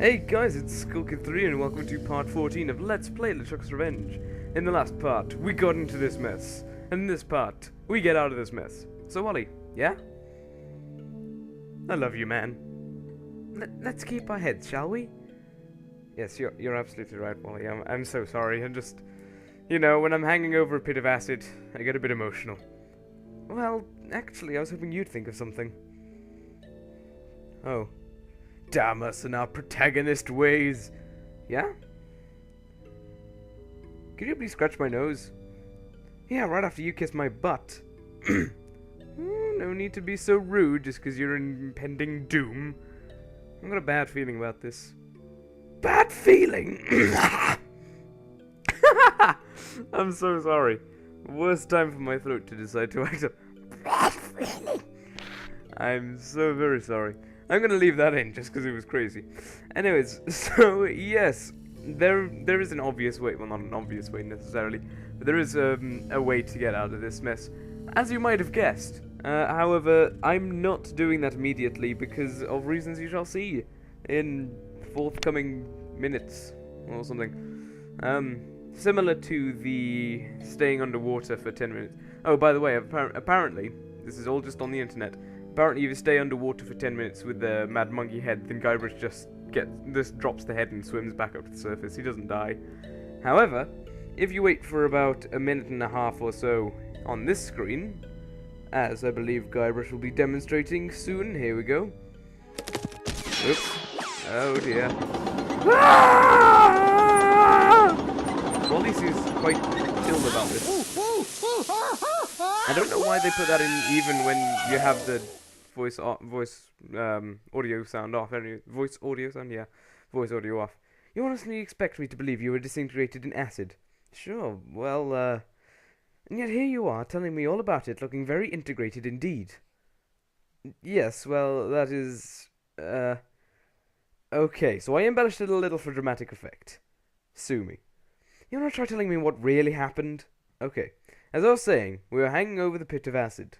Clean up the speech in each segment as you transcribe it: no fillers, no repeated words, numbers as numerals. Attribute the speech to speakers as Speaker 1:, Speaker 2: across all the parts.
Speaker 1: Hey guys, it's Skullkid3 and welcome to part 14 of Let's Play LeChuck's Revenge. In the last part, we got into this mess. And in this part, we get out of this mess. So Wally, yeah? I love you, man. Let's keep our heads, shall we? Yes, you're absolutely right, Wally. I'm so sorry. I'm just... You know, when I'm hanging over a pit of acid, I get a bit emotional. Well, actually, I was hoping you'd think of something. Oh. Damn us and our protagonist ways. Yeah? Could you please scratch my nose? Yeah, right after you kiss my butt. No need to be so rude just because you're in impending doom. I've got a bad feeling about this. Bad feeling? I'm so sorry. Worst time for my throat to decide to act up. Bad feeling. I'm so very sorry. I'm gonna leave that in just because it was crazy. Anyways, so yes, there is an obvious way. Well, not an obvious way necessarily, but there is a way to get out of this mess, as you might have guessed. However, I'm not doing that immediately because of reasons you shall see in forthcoming minutes or something. Similar to the staying underwater for 10 minutes. Oh, by the way, apparently, this is all just on the internet. Apparently, if you stay underwater for 10 minutes with the mad monkey head, then Guybrush just drops the head and swims back up to the surface. He doesn't die. However, if you wait for about a minute and a half or so on this screen, as I believe Guybrush will be demonstrating soon, here we go. Oops. Oh dear. Wally seems quite chilled about this. I don't know why they put that in even when you have the voice audio sound off. Voice audio off. You honestly expect me to believe you were disintegrated in acid? Sure, well, and yet here you are, telling me all about it, looking very integrated indeed. Yes, well, that is, okay, so I embellished it a little for dramatic effect. Sue me. You wanna try telling me what really happened? Okay, as I was saying, we were hanging over the pit of acid.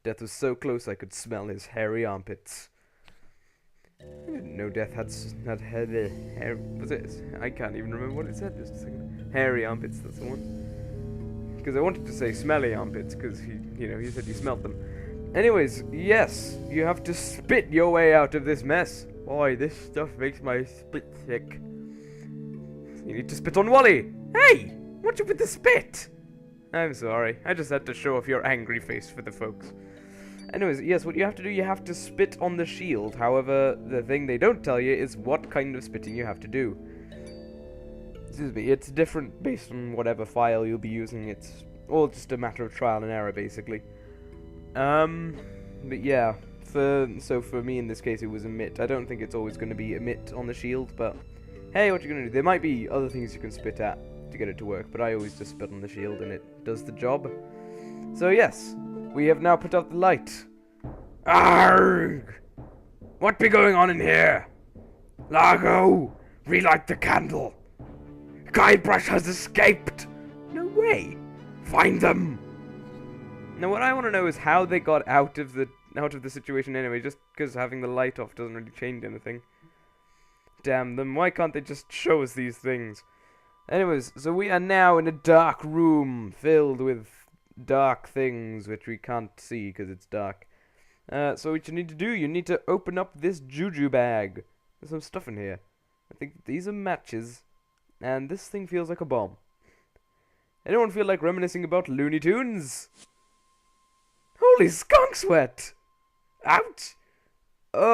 Speaker 1: Death was so close I could smell his hairy armpits. I didn't know Death had hair. What's it? I can't even remember what it said just a second. Hairy armpits, that's the one. Because I wanted to say smelly armpits, because he said he smelt them. Anyways, yes, you have to spit your way out of this mess. Boy, this stuff makes my spit sick. You need to spit on Wally. Hey, what's up with the spit? I'm sorry, I just had to show off your angry face for the folks. Anyways, yes, what you have to do, you have to spit on the shield. However, the thing they don't tell you is what kind of spitting you have to do. Excuse me, it's different based on whatever file you'll be using. It's all just a matter of trial and error, basically. But yeah, for me in this case it was emit. I don't think it's always going to be emit on the shield, but hey, what you gonna do? There might be other things you can spit at to get it to work, but I always just spit on the shield and it does the job. So yes, we have now put out the light. Arrgh! What be going on in here? Largo, relight the candle. Guybrush has escaped. No way. Find them. Now what I want to know is how they got out of the situation anyway. Just because having the light off doesn't really change anything. Damn them, why can't they just show us these things? Anyways, so we are now in a dark room filled with dark things which we can't see because it's dark. So what you need to do, you need to open up this juju bag. There's some stuff in here. I think these are matches, and this thing feels like a bomb. Anyone feel like reminiscing about Looney Tunes? Holy skunk sweat! Ouch! Oh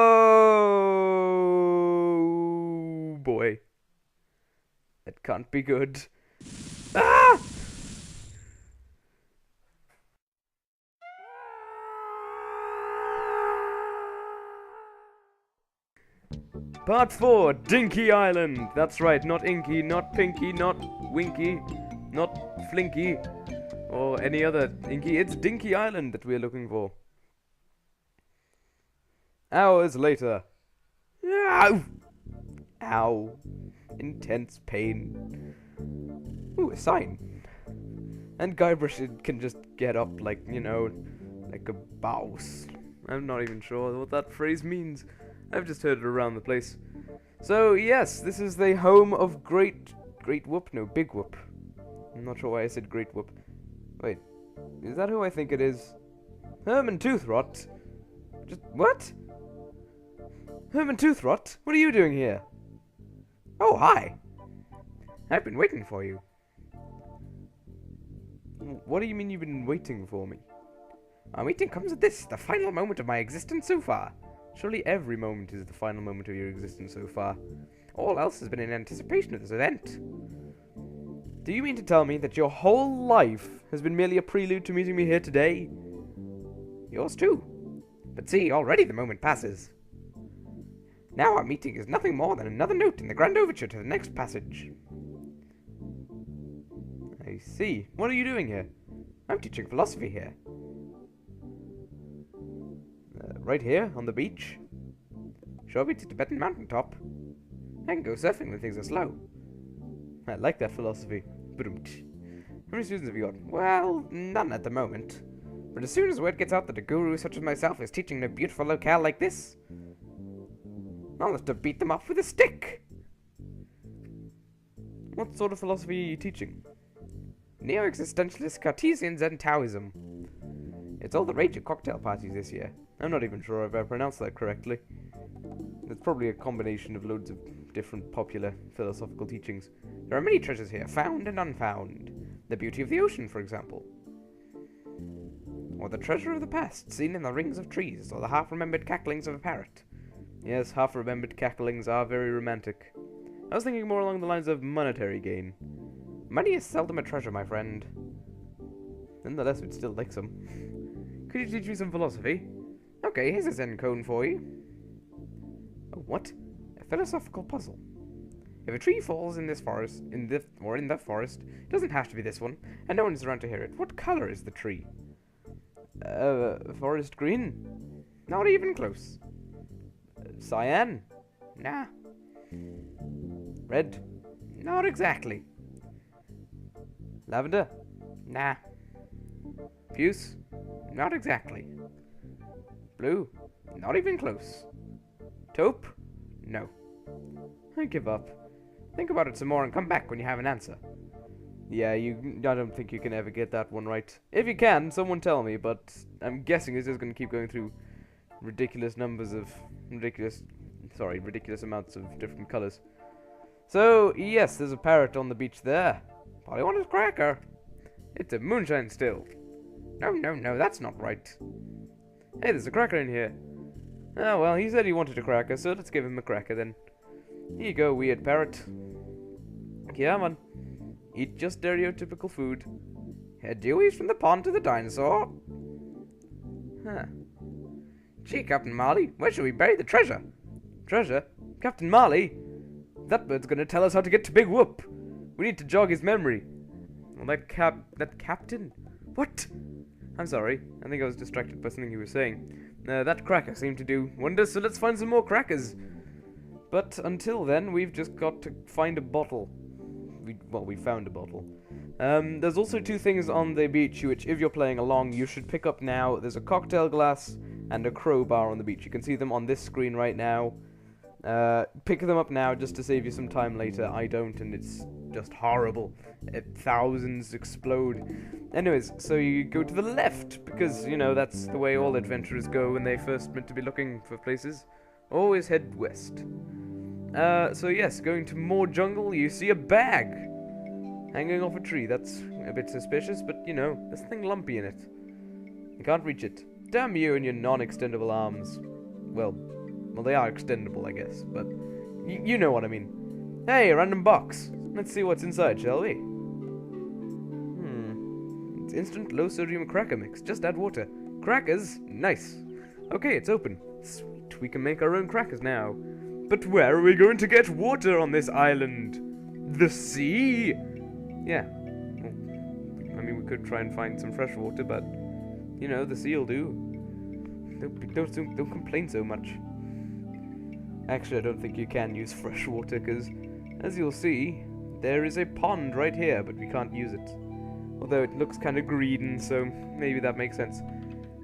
Speaker 1: boy. That can't be good. Ah! Part 4, Dinky Island. That's right, not Inky, not Pinky, not Winky, not Flinky, or any other Inky. It's Dinky Island that we're looking for. Hours later. Ow! Ow. Intense pain. Ooh, a sign. And Guybrush can just get up like, like a boss. I'm not even sure what that phrase means. I've just heard it around the place. So, yes, this is the home of Great Whoop? No, Big Whoop. I'm not sure why I said Great Whoop. Wait, is that who I think it is? Herman Toothrot? Just, what? Herman Toothrot? What are you doing here? Oh, hi. I've been waiting for you. What do you mean you've been waiting for me? Our meeting comes at this, the final moment of my existence so far. Surely every moment is the final moment of your existence so far. All else has been in anticipation of this event. Do you mean to tell me that your whole life has been merely a prelude to meeting me here today? Yours too. But see, already the moment passes. Now our meeting is nothing more than another note in the grand overture to the next passage. I see. What are you doing here? I'm teaching philosophy here. Right here, on the beach. Show me to Tibetan mountaintop. I can go surfing when things are slow. I like that philosophy. How many students have you got? Well, none at the moment. But as soon as word gets out that a guru such as myself is teaching in a beautiful locale like this, I'll have to beat them up with a stick. What sort of philosophy are you teaching? Neo-existentialist Cartesian Zen Taoism. It's all the rage at cocktail parties this year. I'm not even sure if I pronounced that correctly. It's probably a combination of loads of different popular philosophical teachings. There are many treasures here, found and unfound. The beauty of the ocean, for example. Or the treasure of the past, seen in the rings of trees, or the half-remembered cacklings of a parrot. Yes, half-remembered cacklings are very romantic. I was thinking more along the lines of monetary gain. Money is seldom a treasure, my friend. Nonetheless, we'd still like some. Could you teach me some philosophy? Okay, here's a Zen cone for you. A what? A philosophical puzzle. If a tree falls in this forest, in that forest, it doesn't have to be this one, and no one's around to hear it. What color is the tree? Forest green? Not even close. Cyan? Nah. Red? Not exactly. Lavender? Nah. Puce? Not exactly. Blue? Not even close. Taupe? No. I give up. Think about it some more and come back when you have an answer. Yeah, I don't think you can ever get that one right. If you can, someone tell me, but I'm guessing it's just going to keep going through ridiculous amounts of different colors. So, yes, there's a parrot on the beach there. Probably want his cracker. It's a moonshine still. No, that's not right. Hey, there's a cracker in here. Oh, well, he said he wanted a cracker, so let's give him a cracker then. Here you go, weird parrot. Yeah, man. Eat just stereotypical food. Head Dewey's from the pond to the dinosaur. Huh. Gee, Captain Marley, where should we bury the treasure? Treasure? Captain Marley? That bird's gonna tell us how to get to Big Whoop. We need to jog his memory. Well, that captain? What? I'm sorry. I think I was distracted by something you were saying. That cracker seemed to do wonders, so let's find some more crackers. But until then, we've just got to find a bottle. We found a bottle. There's also two things on the beach which, if you're playing along, you should pick up now. There's a cocktail glass and a crowbar on the beach. You can see them on this screen right now. Pick them up now just to save you some time later. I don't, and it's just horrible. Thousands explode. Anyways, so you go to the left, because, you know, that's the way all adventurers go when they first meant to be looking for places. Always head west. So yes, going to more jungle, you see a bag hanging off a tree. That's a bit suspicious, but, you know, there's something lumpy in it. You can't reach it. Damn you and your non-extendable arms. Well, they are extendable, I guess, but you know what I mean. Hey, a random box. Let's see what's inside, shall we? It's instant low-sodium cracker mix. Just add water. Crackers? Nice. Okay, it's open. Sweet, we can make our own crackers now. But where are we going to get water on this island? The sea? Yeah. Well, I mean, we could try and find some fresh water, but, you know, the sea will do. Don't complain so much. Actually, I don't think you can use fresh water, because, as you'll see, there is a pond right here, but we can't use it. Although it looks kind of green, so maybe that makes sense.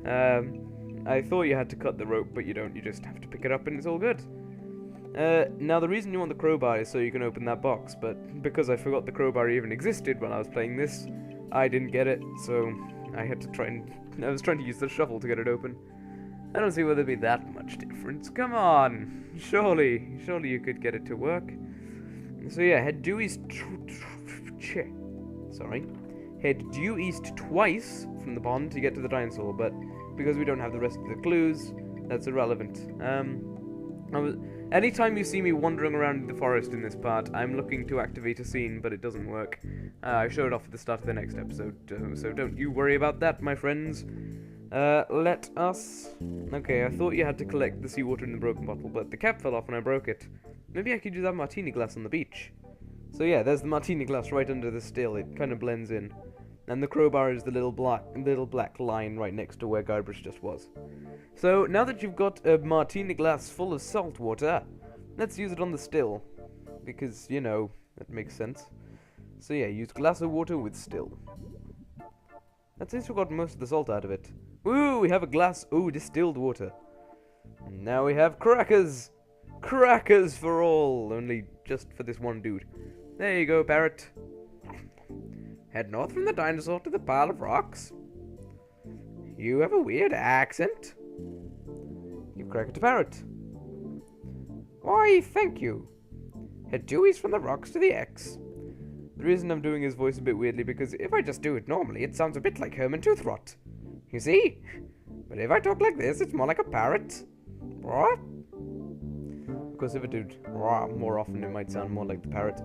Speaker 1: I thought you had to cut the rope, but you don't. You just have to pick it up and it's all good. Now the reason you want the crowbar is so you can open that box, but because I forgot the crowbar even existed when I was playing this, I didn't get it, so I had to I was trying to use the shovel to get it open. I don't see where there'd be that much difference. Come on! Surely you could get it to work. So yeah, head due east... Sorry. Head due east twice from the pond to get to the dinosaur, but because we don't have the rest of the clues, that's irrelevant. Anytime you see me wandering around the forest in this part, I'm looking to activate a scene, but it doesn't work. I show it off at the start of the next episode, so don't you worry about that, my friends. Let us... Okay, I thought you had to collect the seawater in the broken bottle, but the cap fell off when I broke it. Maybe I could use that martini glass on the beach. So yeah, there's the martini glass right under the still. It kind of blends in. And the crowbar is the little black line right next to where Guybrush just was. So, now that you've got a martini glass full of salt water, let's use it on the still. Because, you know, that makes sense. So yeah, use glass of water with still. That seems to have got most of the salt out of it. Ooh, we have a glass, distilled water. And now we have crackers! Crackers for all! Only just for this one dude. There you go, parrot. Head north from the dinosaur to the pile of rocks. You have a weird accent. Give cracker to parrot. Why, thank you. Head due east from the rocks to the X. The reason I'm doing his voice a bit weirdly because if I just do it normally, it sounds a bit like Herman Toothrot. You see? But if I talk like this, it's more like a parrot. What? Of course, if I do more often, it might sound more like the parrot.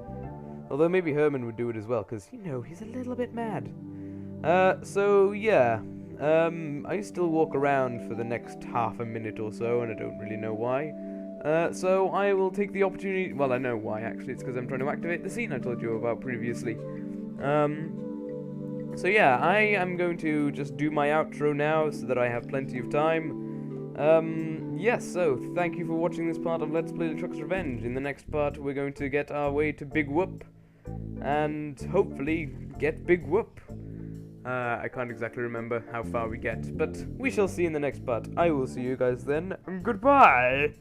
Speaker 1: Although maybe Herman would do it as well, because, you know, he's a little bit mad. So, yeah. I still walk around for the next half a minute or so, and I don't really know why. So I will take the opportunity... Well, I know why, actually. It's because I'm trying to activate the scene I told you about previously. So, yeah, I am going to just do my outro now so that I have plenty of time. Yes, so thank you for watching this part of Let's Play LeChuck's Revenge. In the next part, we're going to get our way to Big Whoop. And hopefully get Big Whoop. I can't exactly remember how far we get, but we shall see in the next part. I will see you guys then. Goodbye!